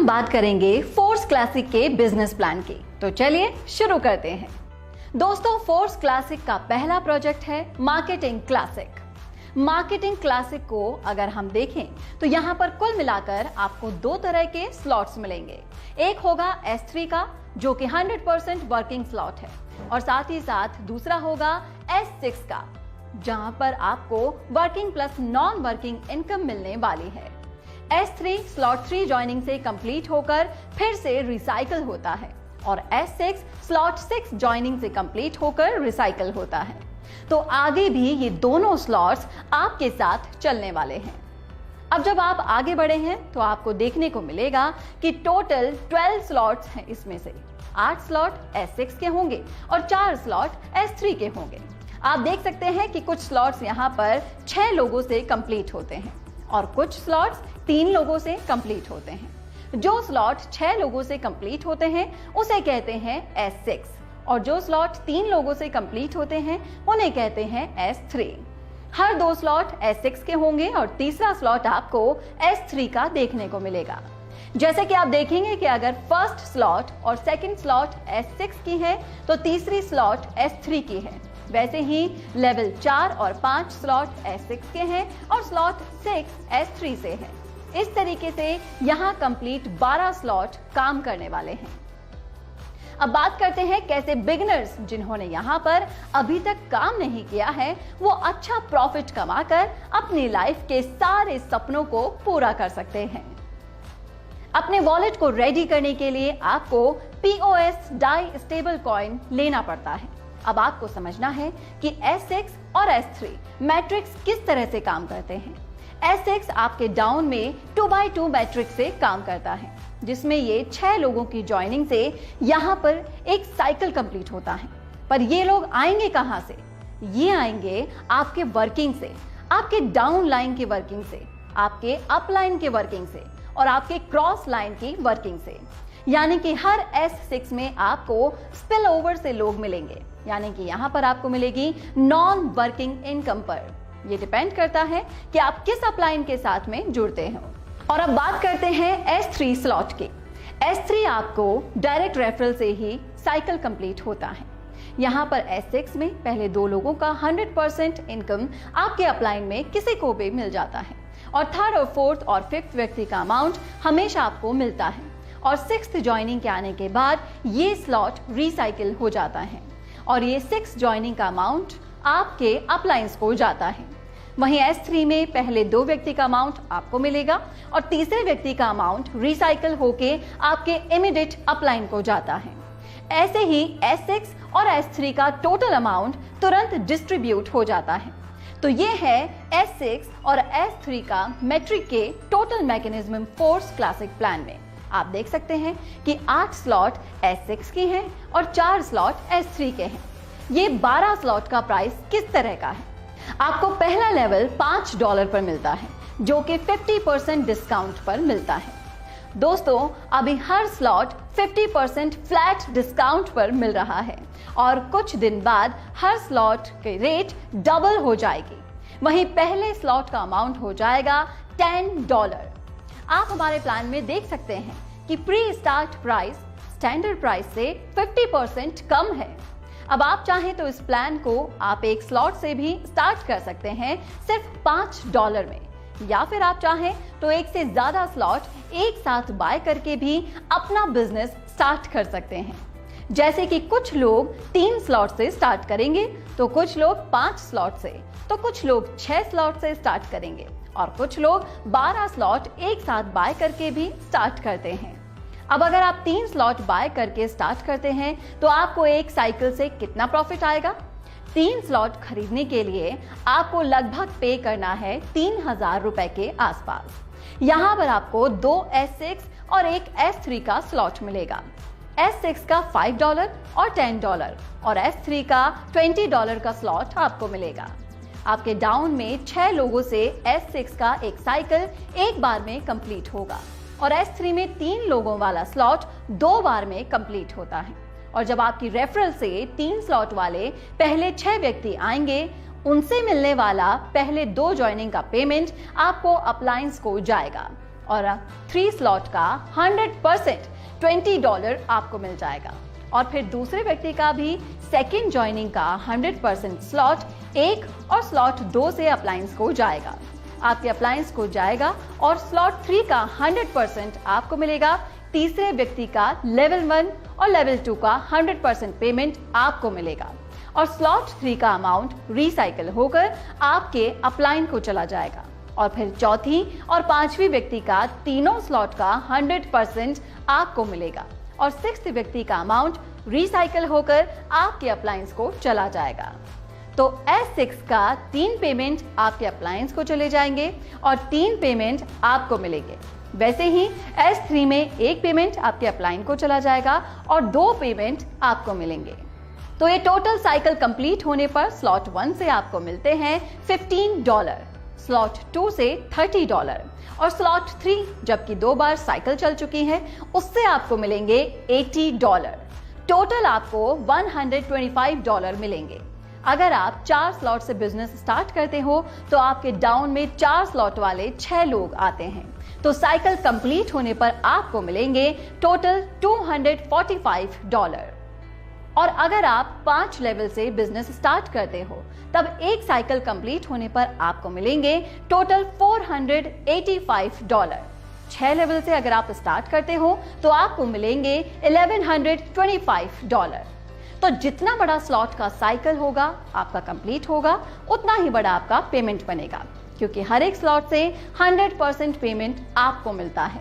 हम बात करेंगे फोर्स क्लासिक के बिजनेस प्लान की। तो चलिए शुरू करते हैं। दोस्तों, फोर्स क्लासिक का पहला प्रोजेक्ट है मार्केटिंग क्लासिक। मार्केटिंग क्लासिक को अगर हम देखें तो यहाँ पर कुल मिलाकर आपको दो तरह के स्लॉट्स मिलेंगे। एक होगा S3 का जो कि 100% वर्किंग स्लॉट है, और साथ ही साथ दूसरा होगा S6 का जहां पर आपको working plus non working income मिलने वाली है। S3 स्लॉट 3 ज्वाइनिंग से कंप्लीट होकर फिर से रिसाइकल होता है, और S6 स्लॉट 6 ज्वाइनिंग से कंप्लीट होकर रिसाइकल होता है। तो आगे भी ये दोनों स्लॉट्स आपके साथ चलने वाले हैं। अब जब आप आगे बढ़े हैं तो आपको देखने को मिलेगा कि टोटल 12 स्लॉट्स हैं। इसमें से 8 स्लॉट S6 के होंगे और 4 स्लॉट S3 के होंगे। आप देख सकते हैं कि कुछ स्लॉट्स यहाँ पर 6 लोगों से कंप्लीट होते हैं और कुछ स्लॉट्स 3 लोगों से कंप्लीट होते हैं। जो स्लॉट 6 लोगों से कंप्लीट होते हैं उसे कहते हैं S6, और जो स्लॉट 3 लोगों से कंप्लीट होते हैं उन्हें कहते हैं S3। हर 2 स्लॉट S6 के होंगे और तीसरा स्लॉट आपको S3 का देखने को मिलेगा। जैसे कि आप देखेंगे कि अगर फर्स्ट स्लॉट और सेकंड स्लॉट S6 की है तो तीसरी स्लॉट S3 की है। वैसे ही लेवल 4 और 5 स्लॉट S6 के हैं और स्लॉट 6 S3 से है। इस तरीके से यहाँ कंप्लीट 12 स्लॉट काम करने वाले हैं। अब बात करते हैं कैसे बिगिनर्स जिन्होंने यहाँ पर अभी तक काम नहीं किया है वो अच्छा प्रॉफिट कमाकर अपनी लाइफ के सारे सपनों को पूरा कर सकते हैं। अपने वॉलेट को रेडी करने के लिए आपको POS डाई स्टेबल कॉइन लेना पड़ता है। अब आपको समझना है कि S6 और S3 मैट्रिक्स किस तरह से काम करते हैं। S6 आपके डाउन में 2x2 मैट्रिक्स से काम करता है, जिसमें ये 6 लोगों की ज्वाइनिंग से यहाँ पर एक साइकिल कंप्लीट होता है। पर ये लोग आएंगे कहाँ से? ये आएंगे आपके वर्किंग से, आपके डाउन लाइन की वर्किंग से, आपके अप लाइन की वर्किंग से और आपके क्रॉस लाइन की वर्किंग से। यानी कि हर S6 में आपको स्पिल ओवर से लोग मिलेंगे, यानी कि यहाँ पर आपको मिलेगी नॉन वर्किंग इनकम पर। ये डिपेंड करता है कि आप किस अपलाइन के साथ में जुड़ते हो। और अब बात करते हैं S3 स्लॉट की। S3 आपको डायरेक्ट रेफरल से ही साइकिल कंप्लीट होता है। यहाँ पर S6 में पहले 2 लोगों का 100% इनकम आपके अपलाइन में किसी को भी मिल जाता है, और थर्ड और फोर्थ और फिफ्थ व्यक्ति का अमाउंट हमेशा आपको मिलता है, और 6th ज्वाइनिंग के आने के बाद ये स्लॉट रिसाइकिल हो जाता है, और ये 6 ज्वाइनिंग का अमाउंट आपके अपलाइंस को जाता है। वहीं S3 में पहले 2 व्यक्ति का अमाउंट आपको मिलेगा और तीसरे व्यक्ति का अमाउंट रिसाइकिल होके आपके इमीडिएट अपलाइन को जाता है। ऐसे ही S6 और S3 का टोटल अमाउंट तुरंत डिस्ट्रीब्यूट हो जाता है। तो ये है S6 और S3 का मैट्रिक के total mechanism force classic plan में। आप देख सकते हैं कि 8 स्लॉट S6 की हैं और 4 स्लॉट S3 के हैं। ये 12 स्लॉट का प्राइस किस तरह का है? आपको पहला लेवल $5 पर मिलता है, जो कि 50% डिस्काउंट पर मिलता है। दोस्तों, अभी हर स्लॉट 50% फ्लैट डिस्काउंट पर मिल रहा है, और कुछ दिन बाद हर स्लॉट के रेट डबल हो जाएगी। वहीं पहले स्लॉट का अमाउंट हो जाएगा $10। आप हमारे प्लान में देख सकते हैं कि pre start price standard price से 50% कम है। अब आप चाहें तो इस प्लान को आप एक स्लॉट से भी स्टार्ट कर सकते हैं सिर्फ $5 में, या फिर आप चाहें तो एक से ज्यादा स्लॉट एक साथ बाय करके भी अपना बिजनेस स्टार्ट कर सकते हैं। जैसे कि कुछ लोग 3 स्लॉट से स्टार्ट करेंगे, तो कुछ लोग 5 स्लॉट से, तो कुछ लोग 6 स्लॉट से स्टार्ट करेंगे, और कुछ लोग 12 स्लॉट एक साथ बाय करके भी स्टार्ट करते हैं। अब अगर आप 3 स्लॉट बाय करके स्टार्ट करते हैं तो आपको एक साइकिल से कितना प्रॉफिट आएगा? 3 स्लॉट खरीदने के लिए आपको लगभग पे करना है 3000 रुपए के आसपास। यहाँ पर आपको 2 S6 और एक S3 का स्लॉट मिलेगा। S6 का $5 और $10 और S3 का $20 का स्लॉट आपको मिलेगा। आपके डाउन में 6 लोगों से S6 का एक साइकिल एक बार में कंप्लीट होगा, और S3 में 3 लोगों वाला स्लॉट 2 बार में कंप्लीट होता है। और जब आपकी रेफरल से 3 स्लॉट वाले पहले 6 व्यक्ति आएंगे, उनसे मिलने वाला पहले 2 ज्वाइनिंग का पेमेंट आपको अपलायंस को जाएगा, और 3 स्लॉट का 100% $20 आपको मिल जाएगा। और फिर दूसरे व्यक्ति का भी सेकेंड ज्वाइनिंग का 100% स्लॉट 1 और स्लॉट 2 से अप्लायंस को जाएगा। आपके अप्लायंस को जाएगा और स्लॉट 3 का 100% आपको मिलेगा। तीसरे व्यक्ति का लेवल 1 और लेवल 2 का 100% पेमेंट आपको मिलेगा और स्लॉट 3 का अमाउंट रिसाइकल होकर आपके अप्लायंस को चला जाएगा। और फिर चौथी और पांचवी व्यक्ति का तीनों स्लॉट का 100% आपको मिलेगा और सिक्स्थ व्यक्ति का अमाउंट रिसाइकल होकर आपके अप्लायंस को चला जाएगा। तो S6 का 3 पेमेंट आपके अप्लायंस को चले जाएंगे और 3 पेमेंट आपको मिलेंगे। वैसे ही S3 में 1 पेमेंट आपके अप्लायंस को चला जाएगा और 2 पेमेंट आपको मिलेंगे। तो ये टोटल साइकिल कंप्लीट होने पर स्लॉट 1 से आपको मिलते हैं $15, स्लॉट 2 से $30 और स्लॉट 3 जबकि 2 बार साइकिल चल चुकी है उससे आपको मिलेंगे $80। टोटल आपको $125 मिलेंगे। अगर आप 4 स्लॉट से बिजनेस स्टार्ट करते हो तो आपके डाउन में 4 स्लॉट वाले 6 लोग आते हैं, तो साइकिल कंप्लीट होने पर आपको मिलेंगे टोटल $245। और अगर आप 5 लेवल से बिजनेस स्टार्ट करते हो तब एक साइकिल कंप्लीट होने पर आपको मिलेंगे टोटल $485। 6 लेवल से अगर आप स्टार्ट करते हो तो आपको मिलेंगे $1125। तो जितना बड़ा स्लॉट का साइकिल होगा आपका कंप्लीट होगा उतना ही बड़ा आपका पेमेंट बनेगा, क्योंकि हर एक स्लॉट से 100% पेमेंट आपको मिलता है।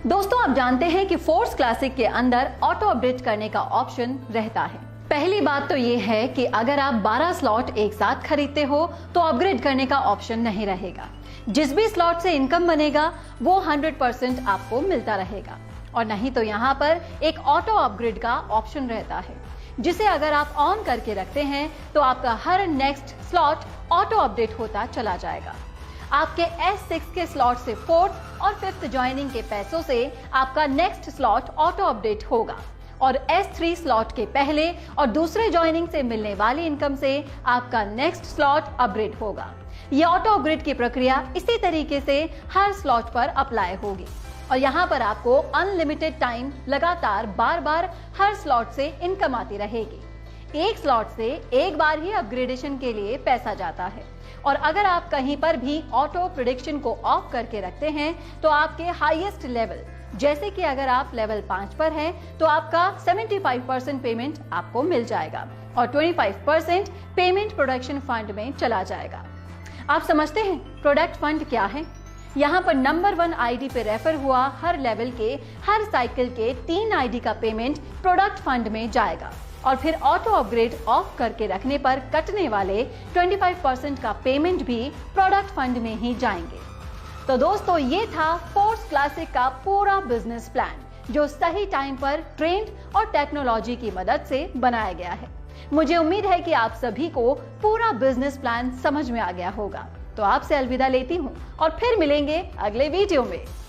दोस्तों, आप जानते हैं कि फोर्स क्लासिक के अंदर ऑटो अपडेट करने का ऑप्शन रहता है। पहली बात तो ये है कि अगर आप 12 स्लॉट एक साथ खरीदते हो तो अपग्रेड करने का ऑप्शन नहीं रहेगा। जिस भी स्लॉट से इनकम बनेगा वो 100% आपको मिलता रहेगा। और नहीं तो यहाँ पर एक ऑटो अपग्रेड का ऑप्शन रहता है, जिसे अगर आप ऑन करके रखते हैं तो आपका हर नेक्स्ट स्लॉट ऑटो अपडेट होता चला जाएगा। आपके S6 के स्लॉट से 4th और 5th ज्वाइनिंग के पैसों से आपका नेक्स्ट स्लॉट ऑटो अपडेट होगा और S3 स्लॉट के पहले और दूसरे ज्वाइनिंग से मिलने वाली इनकम से आपका नेक्स्ट स्लॉट अपग्रेड होगा। यह ऑटो अपग्रेड की प्रक्रिया इसी तरीके से हर स्लॉट पर अप्लाई होगी और यहाँ पर आपको अनलिमिटेड टाइम लगातार बार बार हर स्लॉट से इनकम आती रहेगी। एक स्लॉट से एक बार ही अपग्रेडेशन के लिए पैसा जाता है और अगर आप कहीं पर भी ऑटो प्रेडिक्शन को ऑफ करके रखते हैं तो आपके हाईएस्ट लेवल, जैसे कि अगर आप लेवल 5 पर हैं तो आपका 75% पेमेंट आपको मिल जाएगा और 25% पेमेंट प्रोडक्शन फंड में चला जाएगा। आप समझते हैं प्रोडक्ट फंड क्या है? यहाँ पर नंबर 1 आईडी पे रेफर हुआ हर लेवल के हर साइकिल के 3 आईडी का पेमेंट प्रोडक्ट फंड में जाएगा और फिर ऑटो अपग्रेड ऑफ करके रखने पर कटने वाले 25% का पेमेंट भी प्रोडक्ट फंड में ही जाएंगे। तो दोस्तों, ये था फोर्स क्लासिक का पूरा बिजनेस प्लान जो सही टाइम पर ट्रेंड और टेक्नोलॉजी की मदद से बनाया गया है। मुझे उम्मीद है कि आप सभी को पूरा बिजनेस प्लान समझ में आ गया होगा। तो आपसे अलविदा लेती हूँ और फिर मिलेंगे अगले वीडियो में।